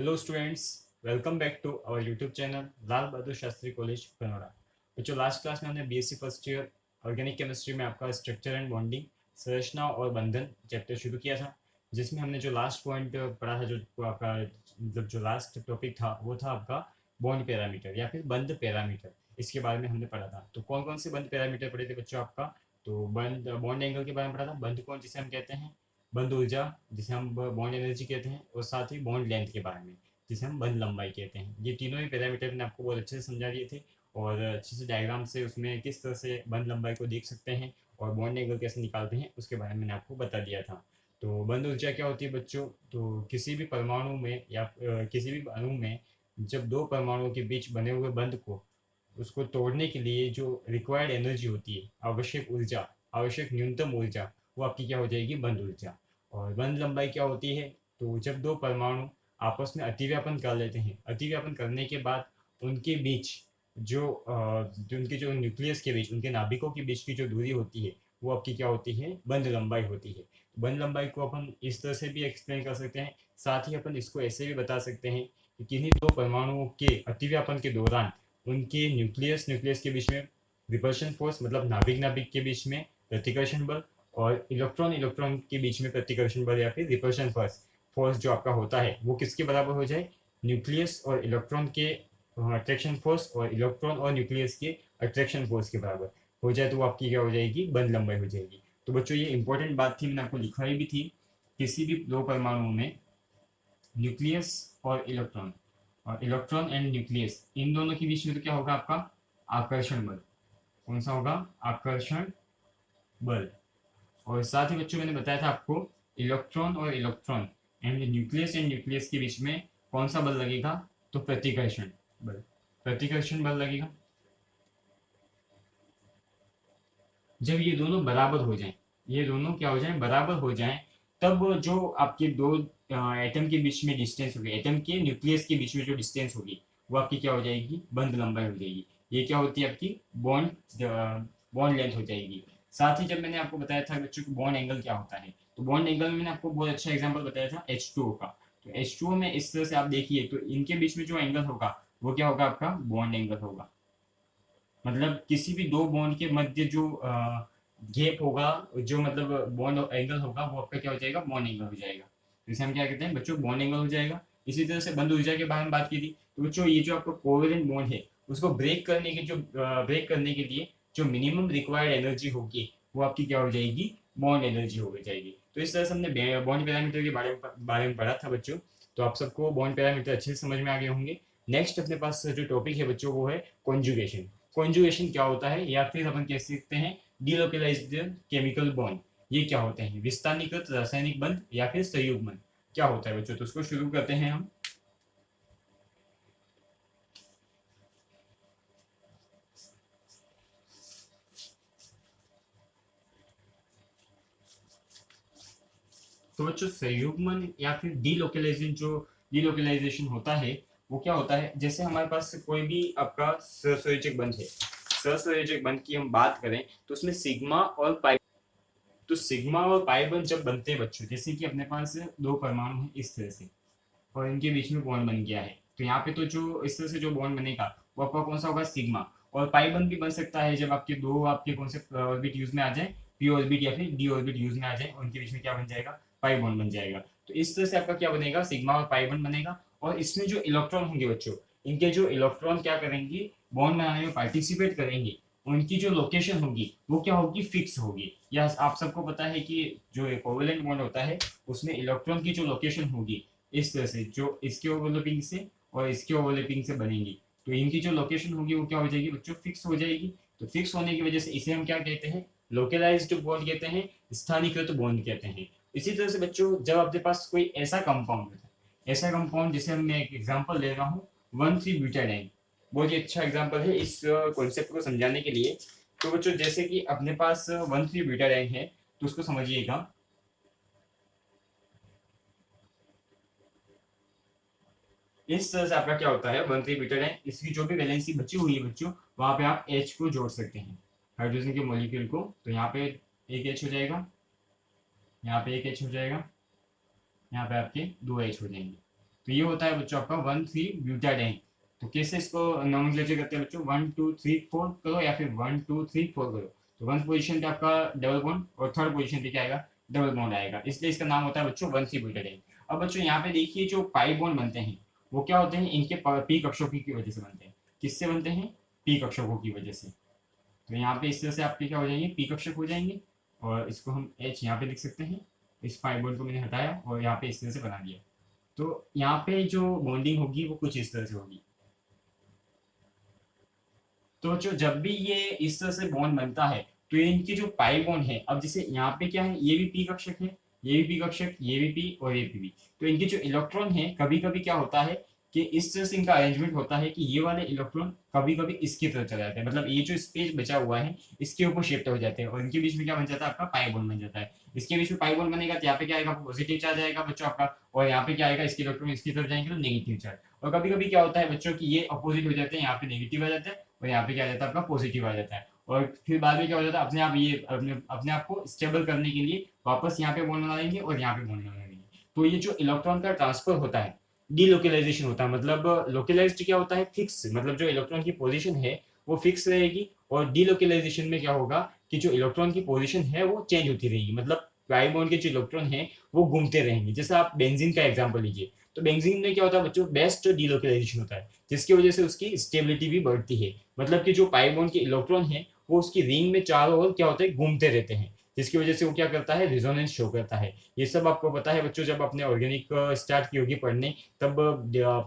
Hello students, welcome back to our YouTube channel Lal Bahadur Shastri college Banora. बच्चों, last class में हमने BSc first year organic chemistry में आपका structure and bonding, संरचना और बंधन चैप्टर शुरू किया था, जिसमें हमने जो लास्ट पॉइंट पढ़ा था, जो आपका मतलब जो लास्ट टॉपिक था वो था आपका बॉन्ड पैरामीटर या फिर बंध पैरामीटर। इसके बारे में हमने पढ़ा था। तो कौन कौन से बंध पैरामीटर पढ़े थे बच्चों आपका? तो बंध बॉन्ड एंगल के बारे में पढ़ा था, बंध कोण जिसे हम कहते हैं, बंध ऊर्जा जिसे हम बॉन्ड एनर्जी कहते हैं, और साथ ही बॉन्ड लेंथ के बारे में जिसे हम बंध लंबाई कहते हैं। ये तीनों ही पैरामीटर मैंने आपको बहुत अच्छे से समझा दिए थे, और अच्छे से डायग्राम से उसमें किस तरह से बंध लंबाई को देख सकते हैं और बॉन्ड एंगल कैसे निकालते हैं उसके बारे में मैंने आपको बता दिया था। तो बंध ऊर्जा क्या होती है बच्चों? तो किसी भी परमाणु में या किसी भी अणु में जब दो परमाणुओं के बीच बने हुए बंध को उसको तोड़ने के लिए जो रिक्वायर्ड एनर्जी होती है, आवश्यक ऊर्जा, आवश्यक न्यूनतम ऊर्जा, वो आपकी क्या हो जाएगी? बंध ऊर्जा। और बंध लंबाई क्या होती है? तो जब दो परमाणु आपस में अतिव्यापन कर लेते हैं, अतिव्यापन करने के बाद उनके बीच जो उनके जो न्यूक्लियस के बीच, उनके नाभिकों के बीच की जो दूरी होती है, वो आपकी क्या होती है? बंध लंबाई होती है। बंध लंबाई को अपन इस तरह से भी एक्सप्लेन कर सकते हैं, साथ ही अपन इसको ऐसे भी बता सकते हैं कि किन्हीं दो परमाणुओं के अतिव्यापन के दौरान उनके न्यूक्लियस न्यूक्लियस के बीच में रिपल्शन फोर्स, मतलब नाभिक नाभिक के बीच में प्रतिकर्षण बल, और इलेक्ट्रॉन इलेक्ट्रॉन के बीच में प्रतिकर्षण बल या फिर रिपल्शन फोर्स फोर्स जो आपका होता है वो किसके बराबर हो जाए? न्यूक्लियस और इलेक्ट्रॉन के अट्रैक्शन फोर्स और इलेक्ट्रॉन और न्यूक्लियस के अट्रैक्शन फोर्स के बराबर हो जाए, तो वो आपकी क्या हो जाएगी? बंध लंबाई हो जाएगी। तो बच्चों, ये इंपॉर्टेंट बात थी, मैंने आपको लिखवाई भी थी। किसी भी दो परमाणुओं में न्यूक्लियस और इलेक्ट्रॉन एंड न्यूक्लियस, इन दोनों के बीच में तो क्या होगा आपका? आकर्षण बल। कौन सा होगा? आकर्षण बल। और साथ ही बच्चों मैंने बताया था आपको, इलेक्ट्रॉन एंड न्यूक्लियस के बीच में कौन सा बल लगेगा? तो प्रतिकर्षण बल। प्रतिकर्षण बल लगेगा। जब ये दोनों बराबर हो जाएं, ये दोनों क्या हो जाएं? बराबर हो जाएं, तब जो आपके दो एटम के बीच में डिस्टेंस होगी, एटम के न्यूक्लियस के बीच में जो डिस्टेंस होगी, वो आपकी क्या हो जाएगी? बंध लंबाई हो जाएगी। ये क्या होती है? आपकी बॉन्ड बॉन्ड लेंथ हो जाएगी। साथ ही जब मैंने आपको बताया था बच्चों को बॉन्ड एंगल क्या होता है, तो बॉन्ड एंगल में मैंने आपको बहुत अच्छा एग्जांपल बताया था H2O का। तो H2O में इस तरह से आप देखिए, तो इनके बीच में जो एंगल होगा वो क्या होगा? आपका बॉन्ड एंगल होगा। मतलब किसी भी दो बॉन्ड के मध्य जो गैप होगा, जो मतलब बॉन्ड एंगल होगा, वो आपका क्या हो जाएगा? बॉन्ड एंगल हो जाएगा। तो इसे हम क्या कहते हैं बच्चों? बॉन्ड एंगल हो जाएगा। इसी तरह से बंध ऊर्जा के बारे में बात की थी। तो बच्चों, ये जो आपका कोवेलेंट बॉन्ड है, उसको ब्रेक करने के लिए जो मिनिमम रिक्वायर्ड एनर्जी होगी, वो आपकी क्या हो जाएगी? बॉन्ड एनर्जी हो जाएगी। तो इस तरह से हमने बॉन्ड पैरामीटर के बारे में पढ़ा था बच्चों। तो आप सबको बॉन्ड पैरामीटर अच्छे से समझ में आ गए होंगे। नेक्स्ट अपने पास जो टॉपिक है बच्चों, वो है कॉन्जुगेशन। कॉन्जुगेशन क्या होता है, या फिर अपन कह सकते हैं डीलोकलाइज्ड केमिकल बॉन्ड। ये क्या होते हैं? विस्थानीकृत रासायनिक बंध या फिर संयुग बंध क्या होता है बच्चों? तो उसको शुरू करते हैं हम। तो बच्चों, संयुग्मन या फिर डीलोकलाइजेशन होता है, वो क्या होता है? जैसे हमारे पास कोई भी आपका सहसंयोजक बंध है, सहसंयोजक बंध की हम बात करें तो उसमें सिग्मा और पाई। तो सिग्मा और पाई बंध जब बनते हैं बच्चों, जैसे कि अपने पास दो परमाणु हैं इस तरह से, और इनके बीच में बॉन्ड बन गया है, तो यहाँ पे तो जो इस तरह से जो बॉन्ड बनेगा वो आपका कौन सा होगा? सिग्मा। और पाई बॉन्ड भी बन सकता है जब आपके दो आपके कौन से ऑर्बिट यूज में आ जाए, पी ऑर्बिट या फिर डी ऑर्बिट यूज में आ जाए, उनके बीच में क्या बन जाएगा? पाई बॉन्ड बन जाएगा। तो इस तरह से आपका क्या बनेगा? सिग्मा और पाई बॉन्ड बनेगा। और इसमें जो इलेक्ट्रॉन होंगे बच्चों, इनके जो इलेक्ट्रॉन क्या करेंगे? बॉन्ड बनाने में पार्टिसिपेट करेंगे। उनकी जो लोकेशन होगी वो क्या होगी? फिक्स होगी। या आप सबको पता है कि जो कोवेलेंट बॉन्ड होता है, उसमें इलेक्ट्रॉन की जो लोकेशन होगी, इस तरह से जो इसके ओवरलैपिंग से और इसके ओवरलैपिंग से बनेंगी, तो इनकी जो लोकेशन होगी वो क्या हो जाएगी बच्चों? फिक्स हो जाएगी। तो फिक्स होने की वजह से इसे हम क्या कहते हैं? लोकलाइज्ड बॉन्ड कहते हैं, स्थानीयकृत बॉन्ड कहते हैं। इसी तरह से बच्चों, जब आपके पास कोई ऐसा कंपाउंड होता है, ऐसा कंपाउंड जैसे मैं एक एग्जांपल ले रहा हूँ, 1,3-ब्यूटाडाइन। बहुत ही अच्छा एग्जांपल है इस कॉन्सेप्ट को समझाने के लिए। तो बच्चों, जैसे कि अपने पास 1,3-ब्यूटाडाइन है, तो उसको समझिएगा। इस तरह से आपका क्या होता है? 1,3-ब्यूटाडाइन, इसकी जो भी वैलेंसी बची हुई है बच्चों, वहां पे आप H को जोड़ सकते हैं, हाइड्रोजन के मॉलिक्यूल को। तो यहाँ पे एक H हो जाएगा, यहाँ पे एक H हो जाएगा, यहाँ पे आपके दो H हो जाएंगे। तो ये होता है बच्चों आपका 1,3-ब्यूटाडाइन। तो कैसे इसको नोमेनक्लेचर करते हैं बच्चों, 1 2 3 4 करो या फिर 1 2 3 4 करो। तो वन पोजीशन पे आपका डबल बॉन्ड और थर्ड पोजीशन पे क्या आएगा, डबल बॉन्ड आएगा, इसलिए इसका नाम होता है बच्चों 1,3-ब्यूटाडाइन। अब बच्चों यहाँ पे देखिए जो पाई बॉन्ड बनते हैं वो क्या होते हैं, इनके पी कक्षों की वजह से बनते हैं। किससे बनते हैं, पी कक्षकों की वजह से। तो यहाँ पे इस तरह से आपके क्या हो जाएंगे, पी कक्षक हो जाएंगे, और इसको हम एच यहाँ पे लिख सकते हैं। इस पाई बॉन्ड को मैंने हटाया और यहाँ पे इस तरह से बना दिया। तो यहाँ पे जो बॉन्डिंग होगी वो कुछ इस तरह से होगी। तो जो जब भी ये इस तरह से बॉन्ड बनता है तो इनकी जो पाई बॉन्ड है, अब जैसे यहाँ पे क्या है, ये भी पी कक्षक है, ये भी पी कक्षक, ये भी पी और ये भी। तो इनके जो इलेक्ट्रॉन है कभी कभी क्या होता है कि इस तरह से इनका अरेंजमेंट होता है कि ये वाले इलेक्ट्रॉन कभी कभी इसकी तरफ चले जाते हैं, मतलब ये जो स्पेस बचा हुआ है इसके ऊपर शिफ्ट हो जाते हैं, और इनके बीच में क्या बन जाता है, आपका पाई बॉन्ड बन जाता है। इसके बीच में पाई बॉन्ड बनेगा तो यहाँ पे क्या आएगा, पॉजिटिव चार्ज आएगा बच्चों आपका, और यहाँ पे क्या आएगा, इसके इलेक्ट्रॉन इसकी तरफ जाएंगे तो नेगेटिव चार्ज। और कभी कभी क्या होता है बच्चों की ये अपोजिट हो जाते हैं, यहाँ पे नेगेटिव आ जाता है और यहाँ पे क्या आ जाता है, आपका पॉजिटिव आ जाता है। और फिर बाद में क्या हो जाता है, अपने आप ये अपने आप को स्टेबल करने के लिए वापस यहाँ पे बॉन्ड बना लेंगे और यहाँ पे बॉन्ड बना लेंगे। तो ये जो इलेक्ट्रॉन का ट्रांसफर होता है, डीलोकलाइजेशन होता है, मतलब लोकलाइज्ड क्या होता है, फिक्स, मतलब जो इलेक्ट्रॉन की पोजीशन है वो फिक्स रहेगी, और डीलोकलाइजेशन में क्या होगा कि जो इलेक्ट्रॉन की पोजीशन है वो चेंज होती रहेगी, मतलब पाई बॉन्ड के जो इलेक्ट्रॉन है वो घूमते रहेंगे। जैसे आप बेंजीन का एग्जांपल लीजिए, तो बेंजीन में क्या होता है बच्चों, बेस्ट डीलोकलाइजेशन होता है, जिसकी वजह से उसकी स्टेबिलिटी भी बढ़ती है, मतलब कि जो पाई बॉन्ड के इलेक्ट्रॉन है वो उसकी रिंग में चारों ओर क्या होता है, घूमते रहते हैं, जिसकी वजह से वो क्या करता है, रिजोनेंस शो करता है। ये सब आपको पता है बच्चों, जब आपने ऑर्गेनिक स्टार्ट की होगी पढ़ने, तब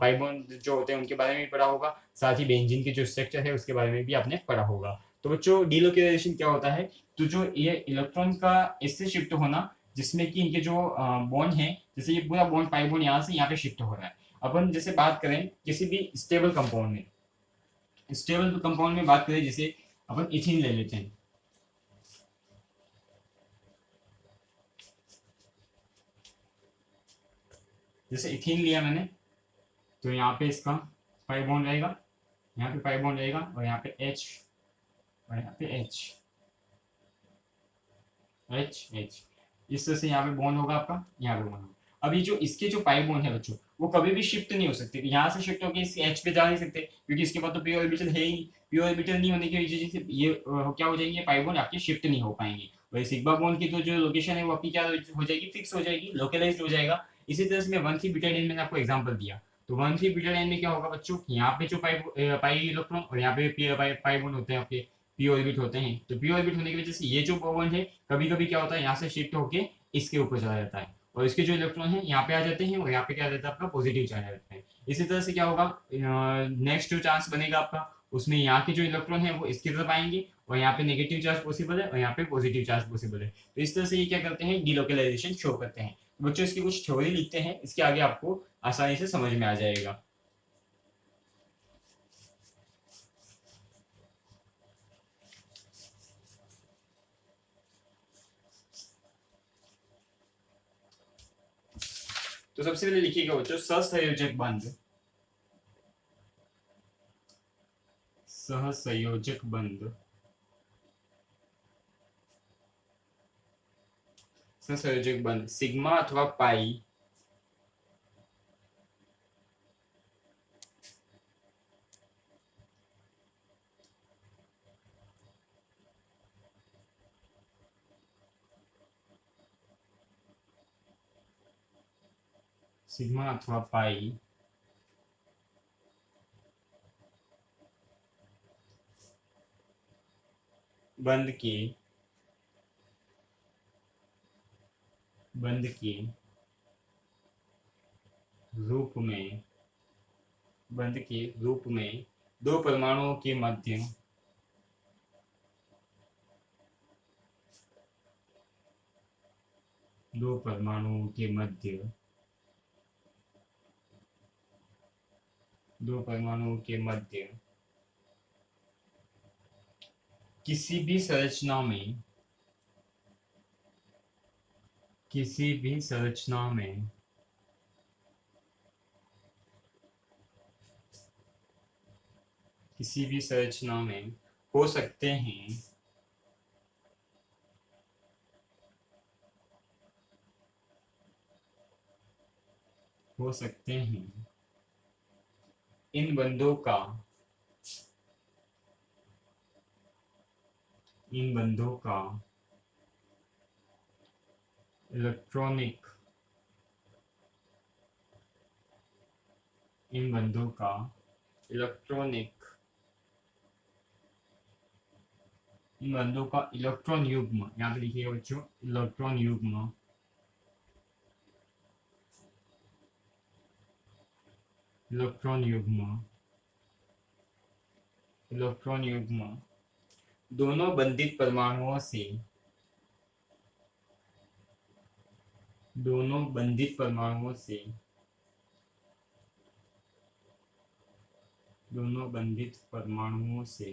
पाई बॉन्ड जो होते हैं उनके बारे में भी पढ़ा होगा, साथ ही बेंजीन के जो स्ट्रक्चर है उसके बारे में भी आपने पढ़ा होगा। तो बच्चों डीलोकलाइजेशन क्या होता है, तो जो ये इलेक्ट्रॉन का इससे शिफ्ट होना, जिसमें कि इनके जो बॉन्ड है, जैसे ये पूरा बॉन्ड पाई बॉन्ड यहाँ से यहाँ पे शिफ्ट हो रहा है। अपन जैसे बात करें किसी भी स्टेबल कंपाउंड में, स्टेबल कंपाउंड में बात करें, जैसे अपन इथिन ले लेते हैं। जैसे इथिन लिया मैंने, तो यहाँ पे इसका पाई बॉन्ड रहेगा, यहाँ पे पाई बॉन्ड रहेगा, और यहाँ पे एच, और यहाँ पे एच, एच एच, इस तरह से यहाँ पे बॉन्ड होगा आपका, यहाँ पे बॉन्ड होगा। अब ये जो इसके जो पाई बॉन्ड है बच्चों, वो कभी भी शिफ्ट नहीं हो सकते, यहाँ से शिफ्ट होकर इस एच पे जा नहीं सकते, क्योंकि इसके पास तो पी ऑर्बिटल है ही। पी ऑर्बिटल नहीं होने की वजह से ये क्या हो जाएंगे, पाई बॉन्ड आपके शिफ्ट नहीं हो पाएंगे। वही सिग्मा बॉन्ड की तो जो लोकेशन है वो आपकी क्या हो जाएगी, फिक्स हो जाएगी, लोकलाइज्ड हो जाएगा। इसी तरह से मैं 1,3-ब्यूटाडाइन मैंने आपको एग्जांपल दिया। तो 1,3-ब्यूटाडाइन में क्या होगा बच्चों, यहाँ पे जो पाई इलेक्ट्रॉन और यहाँ पे पाई बॉन्ड होते हैं आपके, पी ऑर्बिट होते हैं, तो पी ऑर्बिट होने की वजह से ये जो बॉन्ड है कभी कभी क्या होता है, यहाँ से शिफ्ट होके इसके ऊपर चला जाता है, और इसके जो इलेक्ट्रॉन है यहाँ पे आ जाते हैं, और यहाँ पे क्या आ जाता है, आपका पॉजिटिव चार्ज आ जाता है। इसी तरह से क्या होगा, नेक्स्ट जो चांस बनेगा आपका, उसमें यहाँ के जो इलेक्ट्रॉन है वो इसकी तरफ आएंगे, और यहाँ पे नेगेटिव चार्ज पॉसिबल है और यहाँ पे पॉजिटिव चार्ज पॉसिबल है। तो इस तरह से ये क्या करते हैं, डीलोकलाइजेशन शो करते हैं। तो बच्चों इसकी कुछ थ्योरी लिखते हैं, इसके आगे आपको आसानी से समझ में आ जाएगा। तो सबसे पहले लिखिएगा बच्चों, सहसंयोजक बंध, सहसंयोजक बंध, सहसंयोजक बंध सिग्मा अथवा पाई, सिग्मा अथवा पाई बंध के, बंध के रूप में, बंध के रूप में दो परमाणुओं के मध्य, दो परमाणुओं के मध्य, दो परमाणुओं के मध्य किसी भी संरचना में, किसी भी संरचना में किसी भी संरचना में हो सकते हैं, हो सकते हैं। इन बंधों का इलेक्ट्रॉनिक इन बंधों का इलेक्ट्रॉनिक इन बंधों का इलेक्ट्रॉन युग्म, यहाँ पे लिखिएगा बच्चों, इलेक्ट्रॉन युग्म इलेक्ट्रॉन युग्म इलेक्ट्रॉन युग्म दोनों बंधित परमाणुओं से दोनों बंधित परमाणुओं से दोनों बंधित परमाणुओं से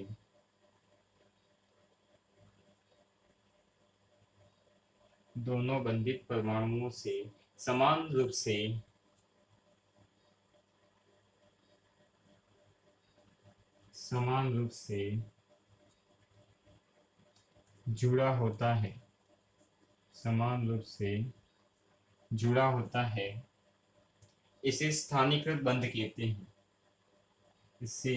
दोनों बंधित परमाणुओं से समान रूप से जुड़ा होता है समान रूप से जुड़ा होता है इसे स्थानीयकृत बंध कहते हैं। इसे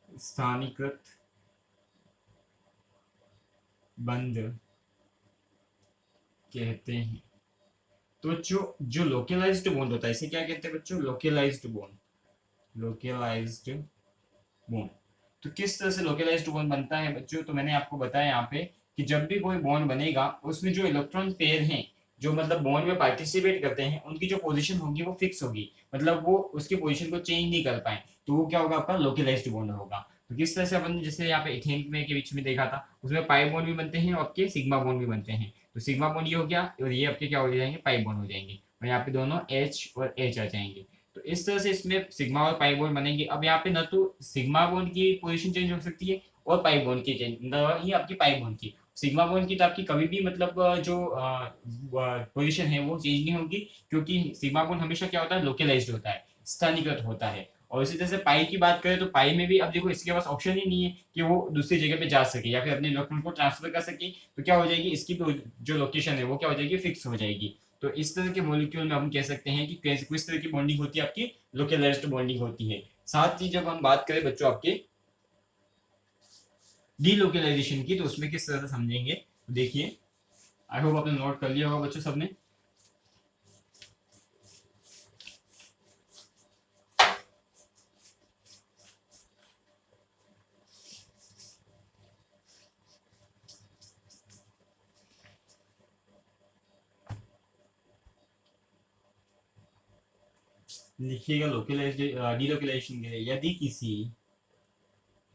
स्थानीयकृत बंध कहते हैं। तो जो लोकलाइज्ड बॉन्ड होता है इसे क्या कहते हैं बच्चों? Localized bond. तो किस तरह से लोकलाइज्ड बॉन्ड बनता है बच्चों? तो मैंने आपको बताया यहाँ पे कि जब भी कोई बॉन्ड बनेगा उसमें जो इलेक्ट्रॉन पेयर हैं, जो मतलब बॉन्ड में पार्टिसिपेट करते हैं, उनकी जो पोजीशन होगी वो फिक्स होगी, मतलब वो उसकी पोजीशन को चेंज नहीं कर पाए, तो वो क्या होगा? आपका लोकलाइज्ड बॉन्ड होगा। तो किस तरह से अपन जैसे यहाँ पे इथेन में के बीच में देखा था, उसमें पाई बॉन्ड भी बनते हैं और आपके सिग्मा बॉन्ड भी बनते हैं। तो सिग्मा बॉन्ड ये हो गया और ये आपके क्या हो जाएंगे? पाई बॉन्ड हो जाएंगे, और यहाँ पे दोनों एच और एच आ जाएंगे। तो इस तरह से इसमें सिग्मा और पाई बॉन्ड बनेंगे। अब यहाँ पे ना तो सिग्मा बॉन्ड की पोजीशन चेंज हो सकती है और पाई बॉन्ड की चेंज, ये आपकी पाई बॉन्ड की, सिग्मा बॉन्ड की तो आपकी कभी भी मतलब जो पोजीशन है वो चेंज नहीं होगी, क्योंकि सिग्मा बॉन्ड हमेशा क्या होता है? लोकलाइज्ड होता है, स्थानीयकृत होता है। और इसी तरह से पाई की बात करें तो पाई में भी अब देखो इसके पास ऑप्शन ही नहीं है कि वो दूसरी जगह पे जा सके या फिर अपने इलेक्ट्रॉन को ट्रांसफर कर सके। तो क्या हो जाएगी? इसकी जो लोकेशन है वो क्या हो जाएगी? फिक्स हो जाएगी। तो इस तरह के मॉलिक्यूल में हम कह सकते हैं कि किस तरह की बॉन्डिंग होती है? आपकी लोकलाइज्ड बॉन्डिंग होती है। साथ ही जब हम बात करें बच्चों आपके डीलोकलाइजेशन की, तो उसमें किस तरह से समझेंगे? तो देखिए, आई होप आपने नोट कर लिया होगा बच्चों सबने। लिखिएगा डीलोकलाइजेशन के लिए,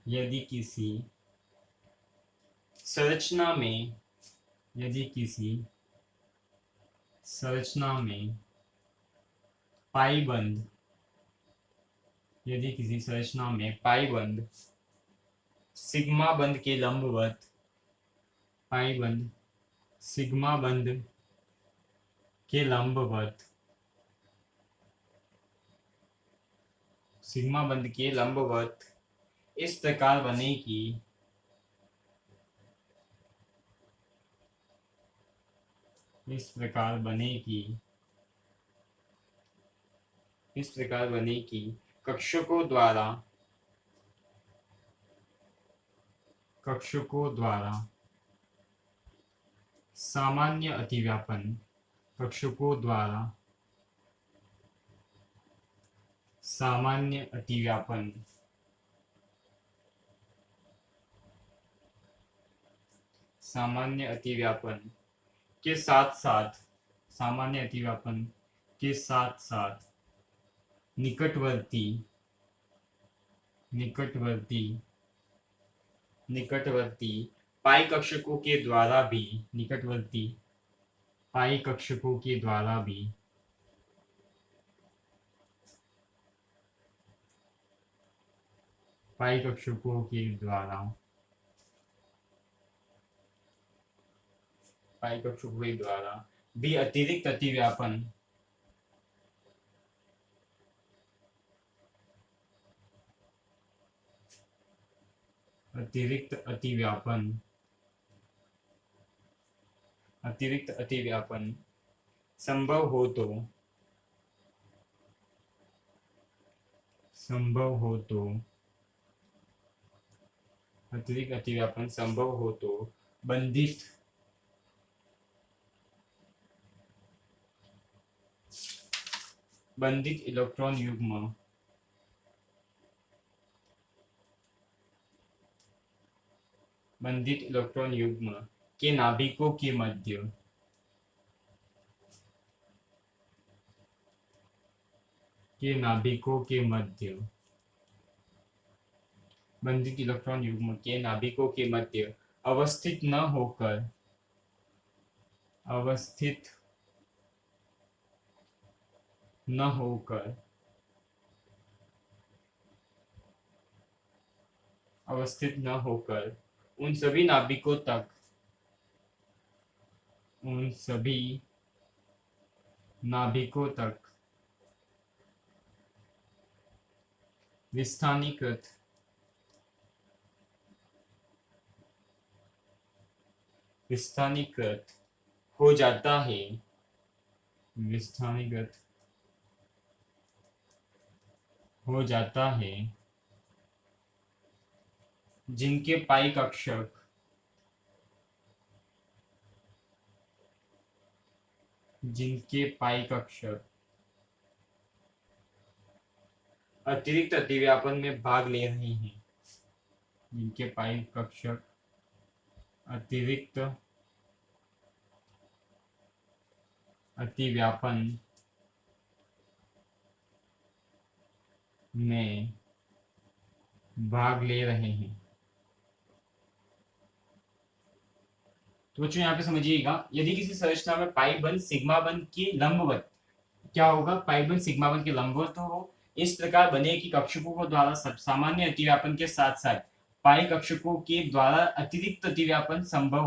यदि किसी संरचना में यदि किसी संरचना में पाई बंध यदि किसी संरचना में पाई बंध सिग्मा बंध के लंबवत पाई बंध सिग्मा बंध के लंबवत सिग्मा बंध के लंबवत इस प्रकार बने कि कक्षकों द्वारा सामान्य अतिव्यापन कक्षकों द्वारा सामान्य अतिव्यापन सामान्य अतिव्यापन के साथ साथ सामान्य अतिव्यापन के साथ साथ निकटवर्ती निकटवर्ती निकटवर्ती पाई कक्षकों के द्वारा भी निकटवर्ती पाई कक्षकों के द्वारा भी पाई कक्षकों के द्वारा पाई कक्षकों के द्वारा भी अतिरिक्त अतिव्यापन अतिरिक्त अतिव्यापन संभव हो तो संभव हो तो, अतिरिक्त अतिव्यापन संभव हो तो बंधित बंधित इलेक्ट्रॉन युग्म बंधित इलेक्ट्रॉन युग्म के नाभिकों के मध्य बंधित इलेक्ट्रॉन युग्म के नाभिकों के मध्य अवस्थित न होकर अवस्थित न होकर उन सभी नाभिकों तक विस्थानीकृत हो जाता है, विस्थानीकृत हो जाता है, जिनके पाई कक्षक अतिरिक्त अतिव्यापन में भाग ले रहे हैं, जिनके पाई कक्षक अतिरिक्त अतिव्यापन में भाग ले रहे हैं। तो बच्चों यहाँ पे समझिएगा, यदि किसी संरचना में पाई बंध सिग्मा बंध के लंबवत, क्या होगा, पाई बंध सिग्मा बंध के लंबवत हो, इस प्रकार बने कि कक्षकों को द्वारा सामान्य अतिव्यापन के साथ साथ पाई कक्षकों के द्वारा अतिरिक्त अतिव्यापन संभव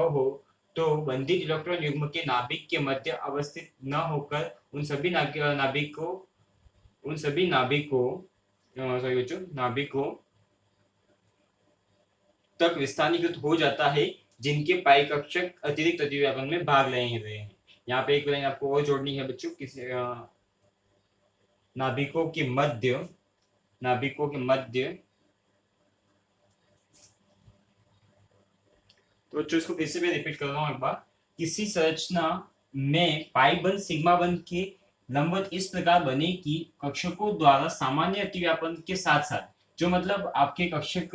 हो तो बंधित इलेक्ट्रॉन युग्म के नाभिक के मध्य अवस्थित न होकर उन सभी नाभिकों तक विस्थानीकृत हो जाता है, जिनके पाई कक्षक अतिरिक्त अतिव्यापन में भाग ले रहे हैं। यहाँ पे एक लाइन आपको और जोड़नी है बच्चों, किसी नाभिकों के मध्य तो बच्चों इसको फिर से मैं रिपीट कर रहा हूँ एक बार। किसी संरचना में पाई बंध सिग्मा बंध के लंबवत इस प्रकार बने कि कक्षकों द्वारा सामान्य अतिव्यापन के साथ साथ, जो मतलब आपके कक्षक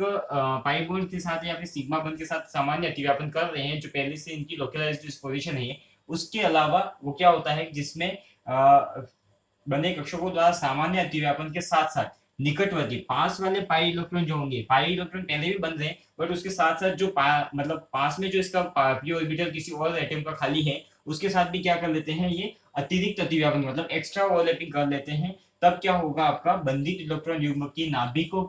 पाई बॉन्ड के साथ या फिर सिग्मा बंध के साथ सामान्य अतिव्यापन कर रहे हैं, जो पहले से इनकी लोकलाइज्ड डिस्पोजिशन है, उसके अलावा वो क्या होता है जिसमें बने कक्षकों द्वारा सामान्य अतिव्यापन के साथ साथ निकटवर्ती पास वाले पाई इलेक्ट्रॉन जो होंगे, पाई इलेक्ट्रॉन पहले भी बन रहे हैं बट उसके साथ साथ जो मतलब पास में जो इसका पी ऑर्बिटल किसी और एटम का खाली है, उसके साथ भी क्या कर लेते हैं, ये अतिरिक्त अतिव्यापन मतलब एक्स्ट्रा ओवरलैपिंग कर लेते हैं। तब क्या होगा, आपका बंधित इलेक्ट्रॉन युग्म की नाभिकों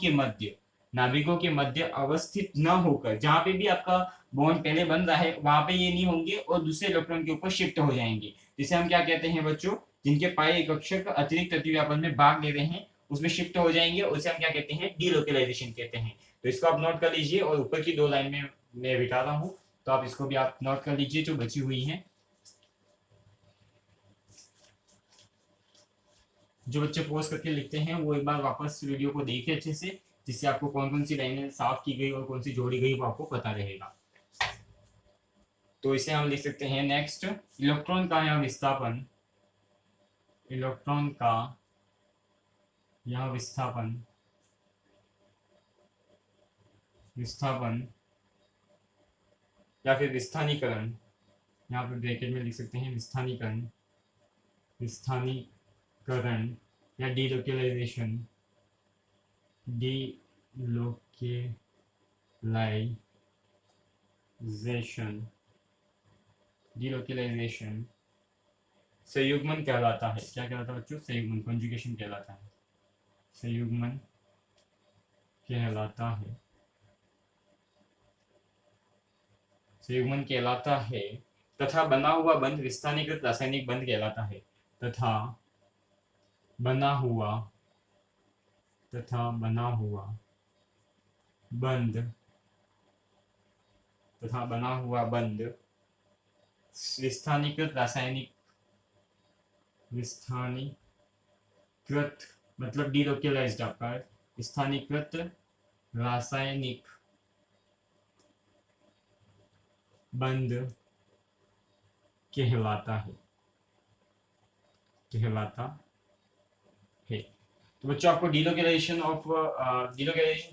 के मध्य अवस्थित न होकर, जहां पे भी आपका बॉन्ड पहले बन रहा है वहां पे ये नहीं होंगे और दूसरे इलेक्ट्रॉन के ऊपर शिफ्ट हो जाएंगे, जिसे हम क्या कहते हैं बच्चों, जिनके पाई कक्षक अतिरिक्त अतिव्यापन में भाग ले रहे हैं उसमें शिफ्ट हो जाएंगे, उसे हम क्या कहते हैं, डीलोकलाइजेशन कहते हैं। तो इसको आप नोट कर लीजिए और ऊपर की दो लाइन में मैं बिता रहा हूँ, तो आप इसको भी आप नोट कर लीजिए जो बची हुई है। जो बच्चे पोस्ट करके लिखते हैं वो एक बार वापस वीडियो को देखें अच्छे से, जिससे आपको कौन कौन सी लाइनें साफ की गई और कौन सी जोड़ी गई वो आपको पता रहेगा। तो इसे हम लिख सकते हैं नेक्स्ट, इलेक्ट्रॉन का यह विस्थापन विस्थापन या फिर विस्थानीकरण, यहाँ पे ब्रैकेट में लिख सकते हैं विस्थानीकरण या डीलोकलाइजेशन संयुग्मन कहलाता है। क्या कहलाता है बच्चों, संयुग्मन, कॉन्जुगेशन कहलाता है, संयुग्मन कहलाता है तथा बना हुआ बंध विस्थानीकृत रासायनिक बंध कहलाता है, तथा बना हुआ बंध विस्थानीकृत कृत मतलब डीलोकलाइज्ड आपका स्थानीयकृत रासायनिक बंध कहलाता है तो बच्चों आपको डीलोकलाइजेशन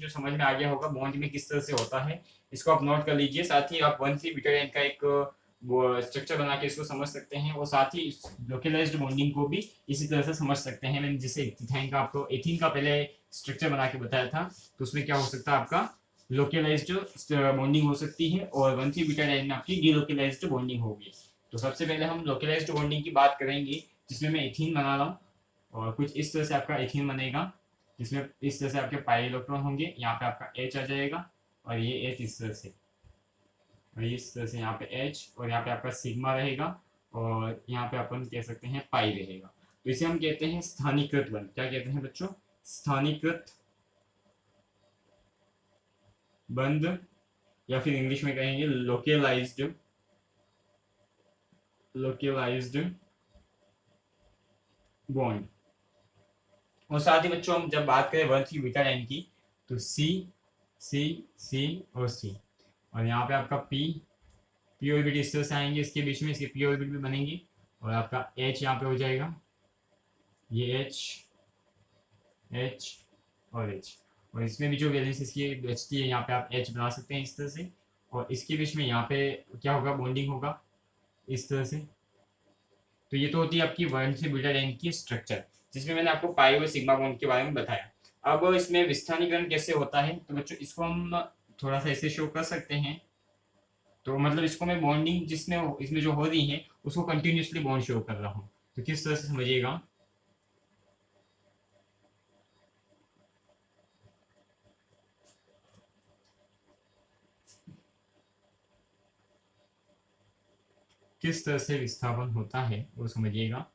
जो समझ में आ गया होगा बॉन्ड में किस तरह से होता है, इसको आप नोट कर लीजिए। साथ ही आप 1,3-ब्यूटाडीन का एक स्ट्रक्चर बना के इसको समझ सकते हैं और साथ ही लोकलाइज्ड बॉन्डिंग को भी इसी तरह से समझ सकते हैं। मैंने जैसे इथाइन का आपको एथीन का पहले स्ट्रक्चर बना के बताया था, तो उसमें क्या हो सकता है आपका लोकलाइज्ड बॉन्डिंग हो सकती है और 1,3-ब्यूटाडीन में आपकी डीलोकलाइज्ड बॉन्डिंग होगी। तो सबसे पहले हम लोकलाइज्ड बॉन्डिंग की बात करेंगे, जिसमें मैं एथीन बना रहा हूँ और कुछ इस तरह से आपका एथीन बनेगा, जिसमें इस तरह से आपके पाई इलेक्ट्रॉन होंगे, यहाँ पे आपका H आ जाएगा और ये H इस तरह से, और इस तरह से यहाँ पे H और यहाँ पे आपका सिग्मा रहेगा और यहाँ पे अपन कह सकते हैं पाई रहेगा। तो इसे हम कहते हैं स्थानीयकृत बंध। क्या कहते हैं बच्चों? स्थानीयकृत बंध, या फिर इंग्लिश में कहेंगे लोकलाइज्ड बॉन्ड। और साथ ही बच्चों हम जब बात करें 1,3-ब्यूटाडीन की, तो C और C और यहाँ पे आपका P ऑर्बिट इस तरह से आएंगे, इसके बीच में इसके P ऑर्बिट भी बनेंगी और आपका H यहाँ पे हो जाएगा, ये H और इसमें भी जो वैलेंस इसकी बचती है यहाँ पे आप H बना सकते हैं इस तरह से, और इसके बीच में यहाँ पे क्या होगा, बॉन्डिंग होगा इस तरह से। तो ये तो होती है आपकी 1,3-ब्यूटाडीन की स्ट्रक्चर, जिसमें मैंने आपको पाई और सिग्मा बॉन्ड के बारे में बताया। अब इसमें विस्थानीकरण कैसे होता है, तो बच्चों इसको हम थोड़ा सा ऐसे शो कर सकते हैं। तो मतलब इसको मैं बॉन्डिंग जिसमें इसमें जो हो रही है उसको कंटिन्यूसली बॉन्ड शो कर रहा हूँ। तो किस तरह से समझिएगा, किस तरह से विस्थापन होता है वो समझिएगा।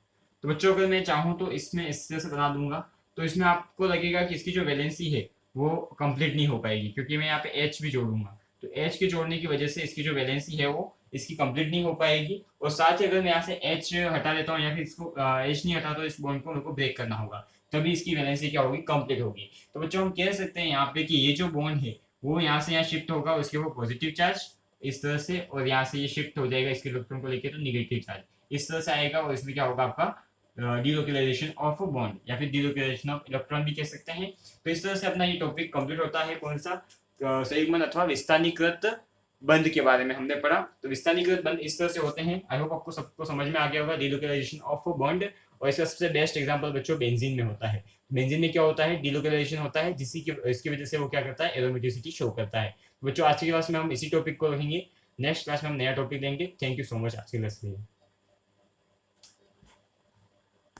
तो बच्चों अगर मैं चाहूँ तो इसमें इस तरह से बना दूंगा, तो इसमें आपको लगेगा कि इसकी जो वैलेंसी है वो कंप्लीट नहीं हो पाएगी, क्योंकि मैं यहाँ पे H भी जोड़ूंगा। तो H के जोड़ने की वजह से इसकी जो वैलेंसी है वो इसकी कंप्लीट नहीं हो पाएगी। और साथ ही अगर मैं यहाँ से H हटा देता हूँ या फिर इसको H नहीं हटा, तो इस बॉन्ड को मेरे को ब्रेक करना होगा, तभी इसकी वैलेंसी क्या होगी, कंप्लीट होगी। तो बच्चों हम कह सकते हैं यहाँ पे कि ये जो बॉन्ड है वो यहाँ से यहाँ शिफ्ट होगा, उसके ऊपर पॉजिटिव चार्ज इस तरह से, और यहाँ से ये शिफ्ट हो जाएगा इसके इलेक्ट्रॉन को लेके, तो निगेटिव चार्ज इस तरह से आएगा। और इसमें क्या होगा आपका डीलोकलाइजेशन ऑफ बॉन्ड या फिर डीलोकलाइजेशन ऑफ इलेक्ट्रॉन भी कह सकते हैं। तो इस तरह से अपना ये टॉपिक कंप्लीट होता है। कौन सा? संयुग्मन अथवा विस्थानीकृत बंध के बारे में हमने पढ़ा। तो विस्थानीकृत बंध इस तरह से होते हैं। आई होप आपको सबको समझ में आ गया होगा डीलोकलाइजेशन ऑफ बॉन्ड। और इसका सबसे बेस्ट एग्जांपल बच्चों बेंजीन में होता है। बेंजीन में क्या होता है, डीलोकलाइजेशन होता है, इसकी वजह से वो क्या करता है, एरोमेटिसिटी शो करता है। बच्चों आज की क्लास में हम इसी टॉपिक को रखेंगे, नेक्स्ट क्लास में हम नया टॉपिक लेंगे। थैंक यू सो मच आज की क्लास के लिए।